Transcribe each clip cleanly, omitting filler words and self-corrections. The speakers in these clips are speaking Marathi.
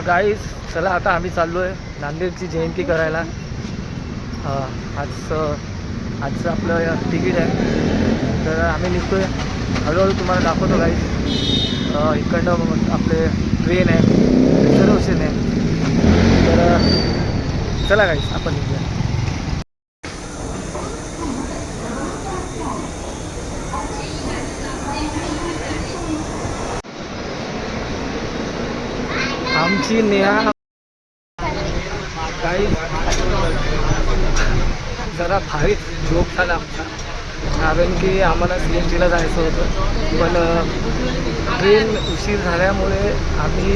गाईस चला आता आम्ही चाललो आहे नांदेडची जयंती करायला. आजचं आपलं तिकीट आहे, तर आम्ही निघतो आहे. हळूहळू तुम्हाला दाखवतो गाईस. इकडनं आपले ट्रेन आहे, रिझर्वेशन आहे. तर चला गाईस आपण निघूया. आमची नेहा काही जरा भारी झोप झाला आमचा, कारण की आम्हाला CSTला जायचं होतं, पण ट्रेन उशीर झाल्यामुळे आम्ही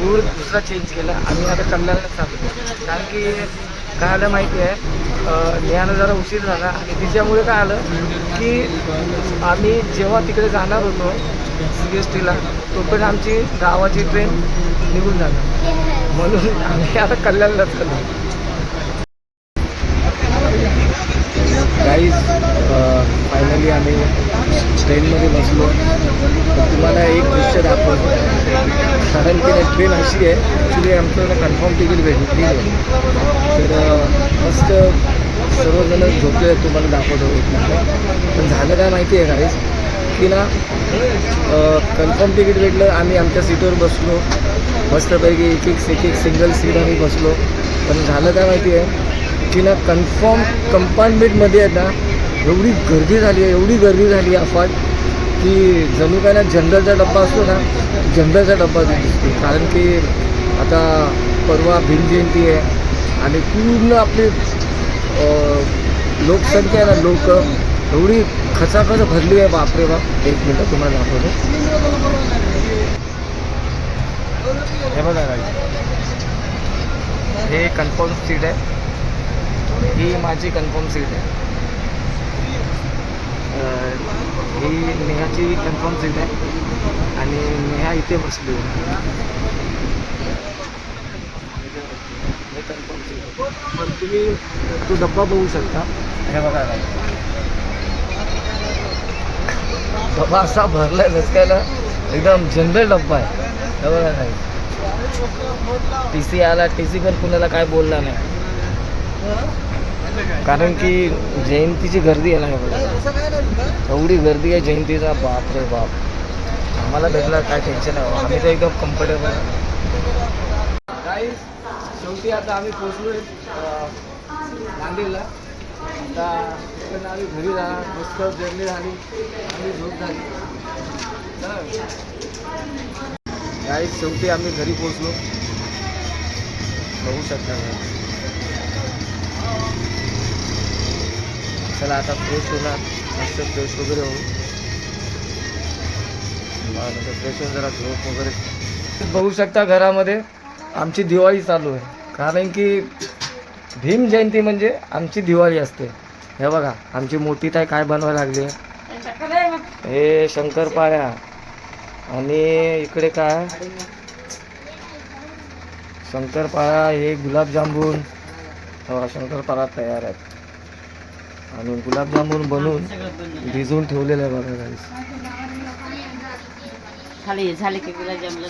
रूट दुसरा चेंज केला. आम्ही आता कल्याणला चाललो, कारण की काय आलं माहिती आहे, नेहानं जरा उशीर झाला आणि तिच्यामुळे काय आलं की आम्ही जेव्हा तिकडे जाणार होतो CSTला, तोपर्यंत आमची गावाची ट्रेन निघून जाणार, म्हणून आम्ही आता कल्याणला चाललो. गाईज फायनली आम्ही ट्रेनमध्ये बसलो. तर तुम्हाला एक दृश्य दाखवतो, कारण की ट्रेन अशी आहे, ॲक्च्युली आमचं कन्फर्म तिकीट भेटली आहे. तर मस्त सर्वजण झोपले, तुम्हाला दाखवतो. पण झालं काय माहिती आहे गाईज की ना, कन्फर्म तिकीट भेटलं, आम्ही आमच्या सीटवर बसलो मस्तपैकी, एक एक सिंगल सीट आम्ही बसलो. पण झालं काय माहिती आहे की ना, कन्फर्म कंपार्टमेंटमध्ये आहे ना एवढी गर्दी झाली आहे अफाट, की जणू काय ना जनरलचा डब्बा असतो ना, जनरलचा डब्बा दिसतो. कारण की आता परवा भीमजयंती आहे आणि पूर्ण आपली लोकसंख्या आहे ना, लोक एवढी खचाखच भरली आहे, बापरे बाप. एक मिनटं तुम्हाला दाखवतो. हे बघा हे कन्फर्म सीट आहे, ही माझी कन्फर्म सीट आहे. ही नेहाची कन्फर्म सीट आहे आणि नेहा इथे बसली आहे. हे कन्फर्म सीट आहे, पण तुम्ही तो डब्बा बघू शकता. हे बघा डब्बा असा भरला आहे रस्त्याला, एकदम जनरल डब्बा आहे. हे बघा काय, TC आला, TC पण कुणाला काय बोलला नाही, कारण की जयंतीची गर्दी आहे ना. एवढी गर्दी आहे जयंतीचा, बाप रे बाप. आम्हाला भेटला काय टेन्शन आहे, आम्ही तर एकदम कम्फर्टेबल. गाईस शेवटी आता आम्ही पोचलो आहे नांदेडला. आता इकडनं आम्ही घरी जाणार, मस्त जर्नी झाली, आम्ही झोप झाली. गाईस शेवटी आम्ही घरी पोचलो, बघू शकता. चला आता फ्रेश होणार, मस्त फ्रेश वगैरे होऊ. फ्रेश होऊन जरा झोप वगैरे. बघू शकता घरामध्ये आमची दिवाळी चालू आहे, कारण की भीम जयंती म्हणजे आमची दिवाळी असते. हे बघा आमची मोठी ताई काय बनवायला लागली आहे, हे शंकरपाळ्या, आणि इकडे काय शंकरपाळा, हे गुलाबजामुन. शंकरपाळा तयार आहेत आणि गुलाबजामुन बनवून भिजवून ठेवलेलं आहे बघा गाईस. झाले की गुलाबजामुन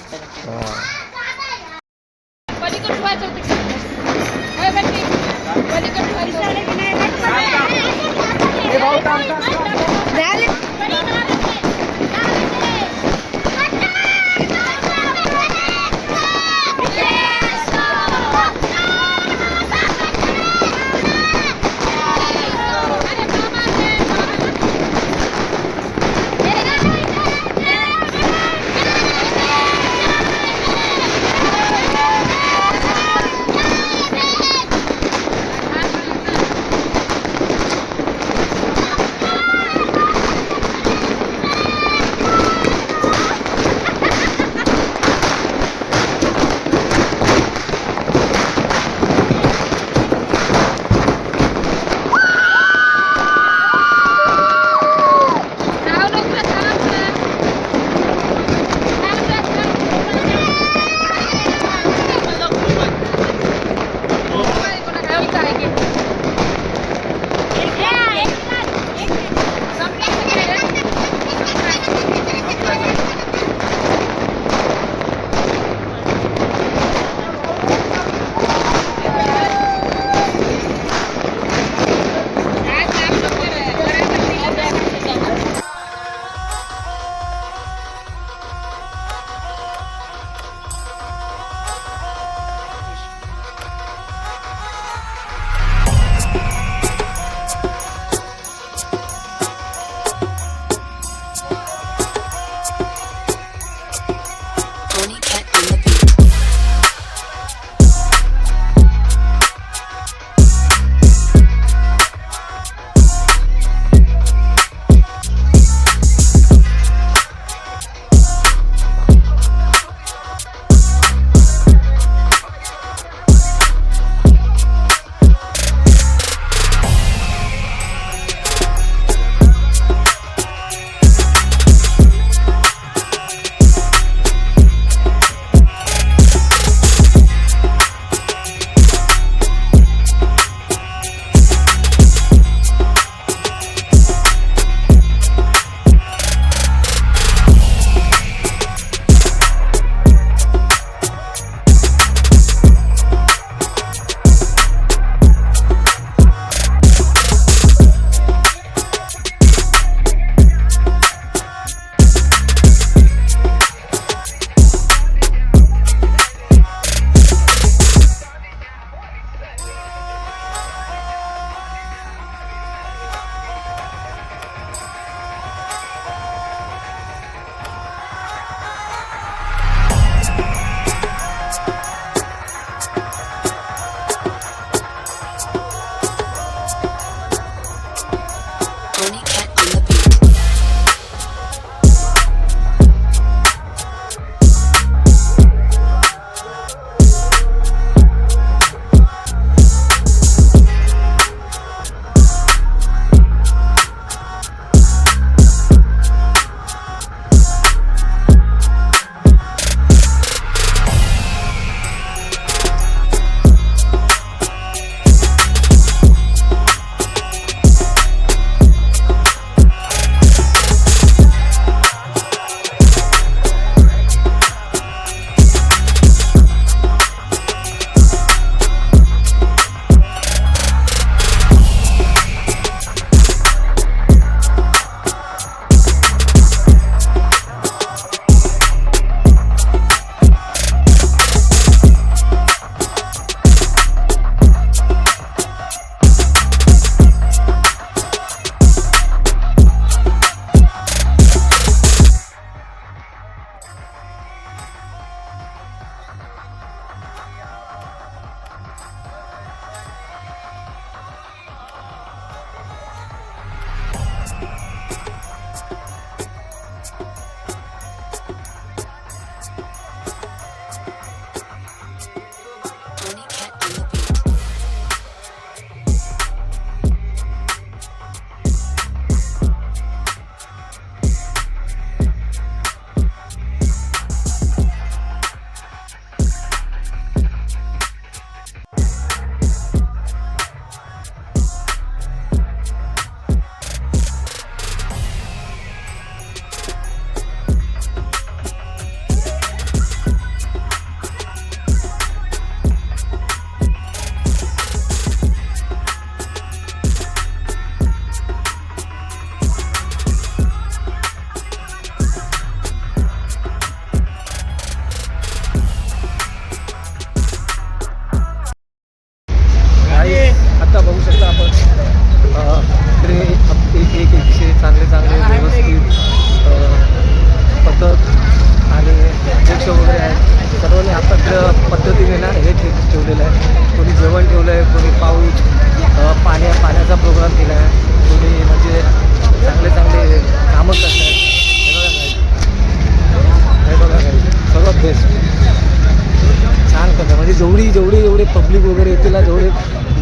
छान करतात. म्हणजे जेवढे पब्लिक वगैरे येतील ना, जेवढे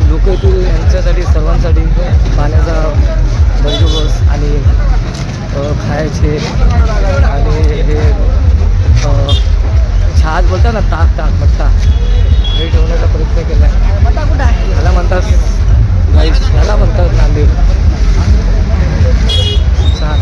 लोक येतील यांच्यासाठी सर्वांसाठी पाण्याचा बंदोबस्त आणि खायचे आणि हे छाज बोलतात ना, ताक मट्टा हे ठेवण्याचा प्रयत्न केला आहे. ह्याला म्हणतात नांदेड. छान.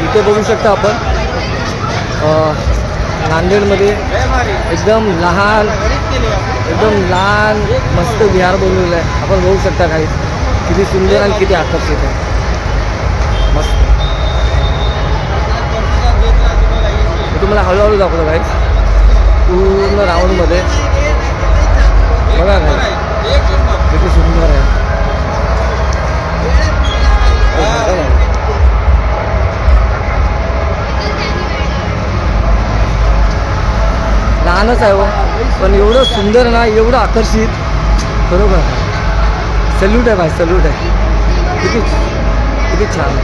इथे बघू शकता आपण नांदेडमध्ये एकदम लहान मस्त विहार बनवलेलं आहे. आपण बघू शकता काही किती सुंदर आणि किती आकर्षित आहे. मस्त. मी तुम्हाला हळूहळू दाखवतो काही पूर्ण राऊंडमध्ये. बघा काय किती सुंदर आहे. लहानच आहे हो, पण एवढं सुंदर ना, एवढं आकर्षित. बरोबर. सल्यूट आहे भाई, सल्यूट आहे. किती किती छान.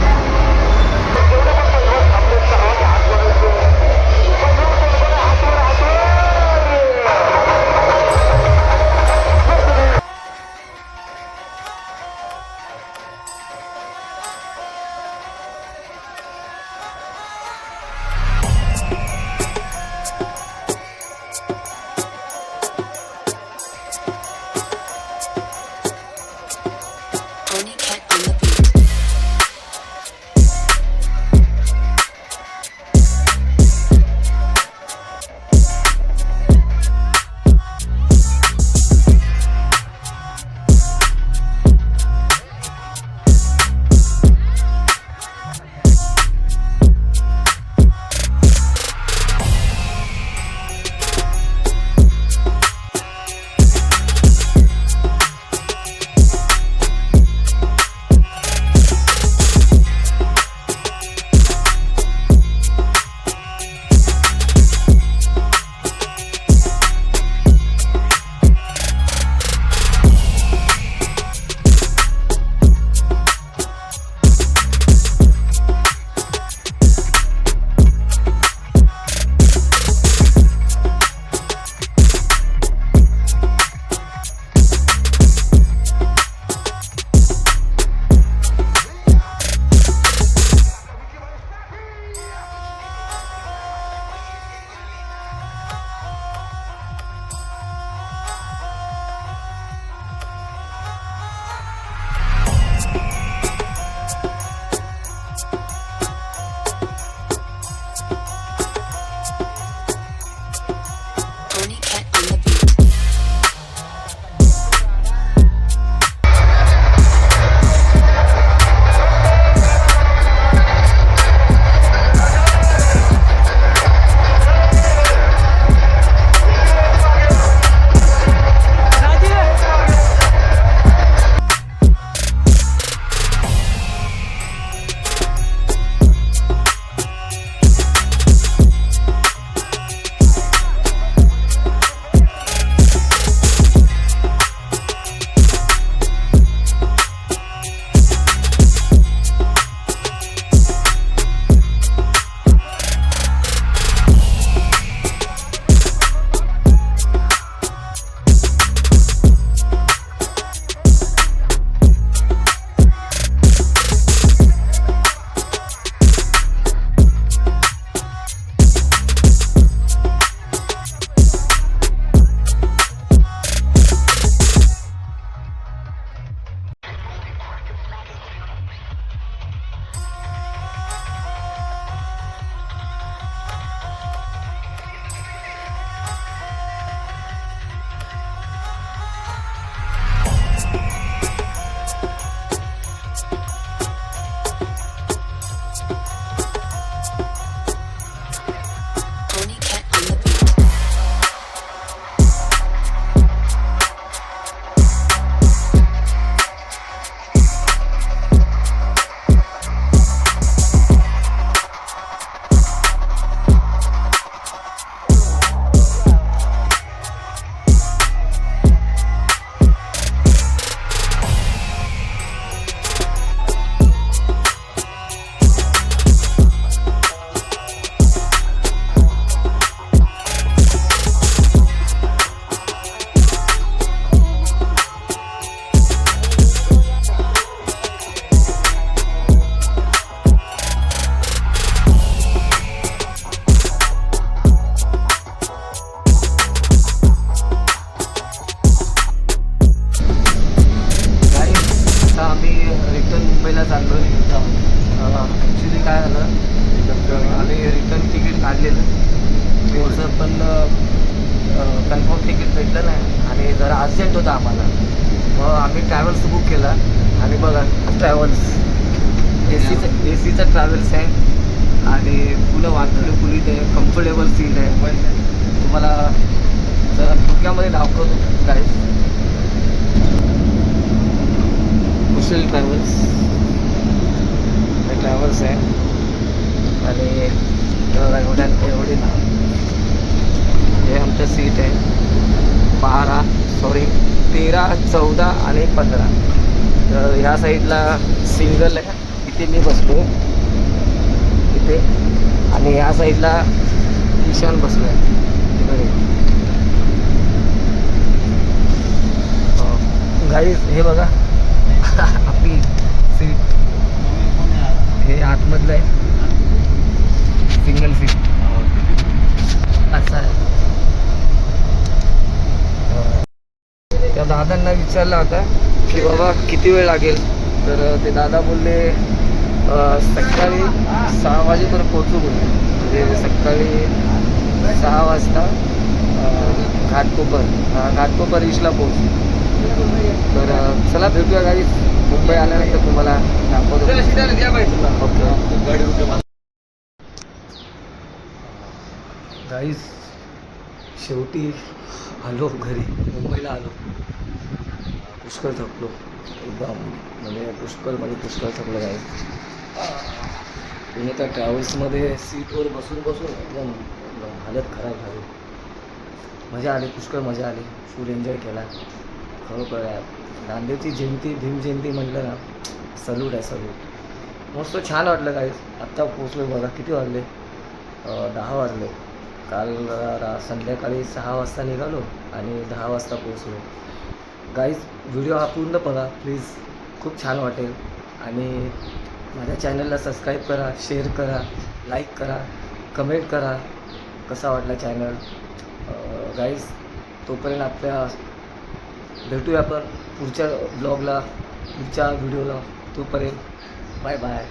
जरा अर्जंट होता आम्हाला, मग आम्ही ट्रॅव्हल्स बुक केला. आणि बघा ट्रॅव्हल्स एसीचा ट्रॅव्हल्स आहे आणि फुलं वातानुकूलित आहे, कम्फर्टेबल सीट आहे. तुम्हाला जरा थोडक्यामध्ये दाखवतो काय. कुशल ट्रॅव्हल्स हे ट्रॅव्हल्स आहे आणि एवढी ना हे आमचं सीट आहे 13, 14 आणि 15. तर ह्या साईडला सिंगल आहे, इथे मी बसलो इथे. आणि ह्या साईडला ईशान बसलो आहे तिकडे. गाईज हे बघा आपली सीट, हे आतमधलं आहे सिंगल सीट असं आहे. त्या दादांना विचारलं होता की बाबा किती वेळ लागेल, तर ते दादा बोलले सकाळी 6 वाजेपर्यंत पोहोचू बोलले. म्हणजे सकाळी 6 वाजता घाटकोपर ईशला पोहोचू. तर चला भेटूया गाईज, मुंबई आल्यानंतर तुम्हाला दाखवतो. ओके गाईज, शेवटी आलो घरी, मुंबईला आलो. पुष्कळ थकलो एकदम, म्हणजे पुष्कळ थकलो गाईज. तुम्ही त्या ट्रॅव्हल्समध्ये सीटवर बसून एकदम हालत खराब झाली. मजा आली, पुष्कळ मजा आली, फुल एन्जॉय केला. खरोखर नांदेडची जयंती, भीमजयंती म्हटलं ना, सल्यूट आहे सल्यूट. मस्त छान वाटलं गाईज. आत्ता पोचलो बघा, किती वाजले 10 वाजले. काल संध्याकाळी 6 वाजता निघालो आणि 10 वाजता पोचलो. गाईज व्हिडिओ हा पूर्ण बघा प्लीज, खूप छान वाटेल. आणि माझ्या चॅनलला सबस्क्राईब करा, शेअर करा, लाईक करा, कमेंट करा कसा वाटला चॅनल. गाईज तोपर्यंत आपल्या भेटूया आपण पुढच्या ब्लॉगला, पुढच्या व्हिडिओला. तोपर्यंत बाय बाय.